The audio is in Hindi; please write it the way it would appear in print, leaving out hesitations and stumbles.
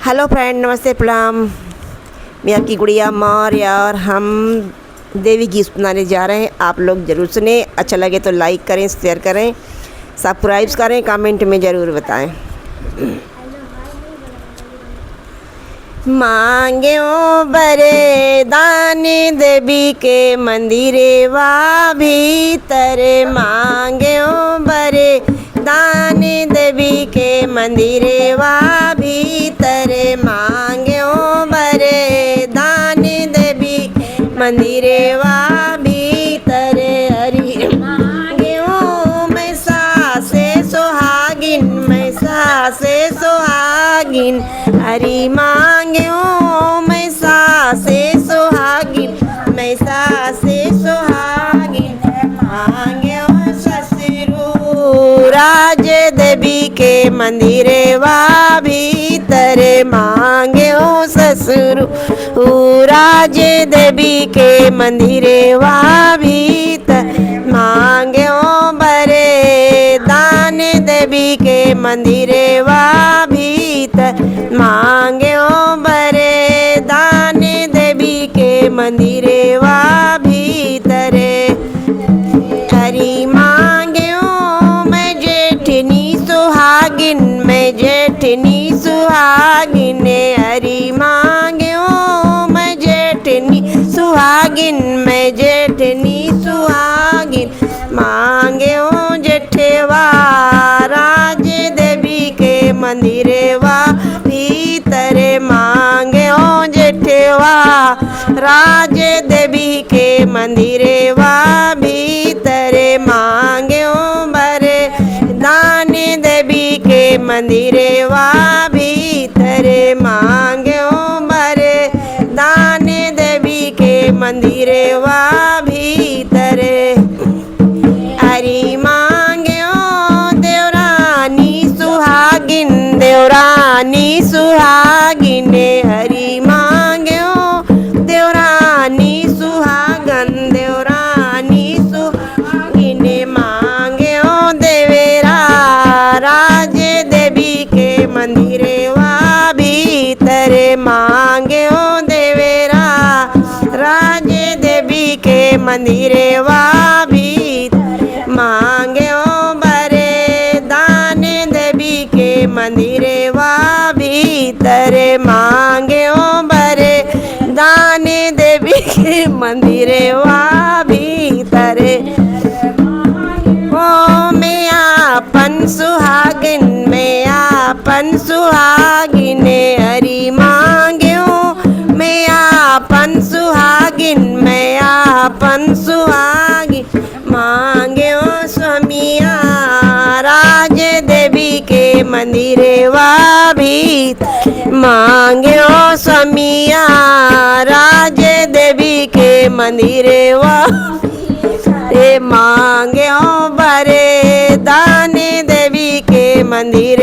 हेलो फ्रेंड, नमस्ते, प्रणाम। मैं आपकी गुड़िया मौर्य और हम देवी गीत सुनाने जा रहे हैं। आप लोग ज़रूर सुने। अच्छा लगे तो लाइक करें, शेयर करें, सब्सक्राइब करें, कमेंट में ज़रूर बताएं। मांग्यो बरे दान देवी के मंदिरे वा भीतर, मांग्यो बरे दान देवी के मंदिरे वा भीतर, मांग्यो बरे दान देवी मंदिरे वा भीतर। हरि मांग्यो मैं सासे सोहागिन, मैं सासे सोहागिन, हरि मांग्यो मैं सासे सोहागिन, मैं सासे सोहागिन, मांग्यो ससुरु राज देवी के मंदिरे वा भीतर, मांग्यो ससुरु राज देवी के मंदिरे वा भीतर, मांग्यो बरे दान देवी के मंदिरे वा भीतर, मांग्यो बरे दान देवी के मंदिरे वा भीतर। हरि मांग्यो मैं जेठनी सुहागिन, मैं जेठनी सुहागिन, हरि मांग्यो मैं जेठनी सुहागिन, मैं जेठनी सुहागिन, मांग्यो जेठवा राज देवी के मंदिरे वा भीतर, मांग्यो जेठवा राज देवी के मंदिरे वा भीतर, मांग्यो बरे दान देवी के मंदिरे वा भीतर, मांग्यो बरे दान देवी के मंदिरे वा भीतर। हरि मांग्यो देवरानी सुहागिन, देवरानी सुहागिन, हरि मांग्यो देवरानी सुहागन, देवरानी सुहागिन, मांग्यो देवेरा राज देवी के मंदिरे वा भीतर, मांग्यो देवेरा राज देवी के मंदिरे वा भीतर, मांग्यो बरे दान देवी के मंदिरे वा भीतर, मांग्यो बरे दान देवी के मंदिरे वा भीतर। ओ मैं आपन सुहागिन, मैं आपन सुहागिन, हरि मांग्यो मैं आपन सुहागिन, मैं आपन सुहागिन, मांग्यो स्वामिया राज देवी के मंदिरे वा भीतर, मांग्यो स्वामिया राज देवी के मंदिरे वा मांग्यो बरे दान देवी के मंदिर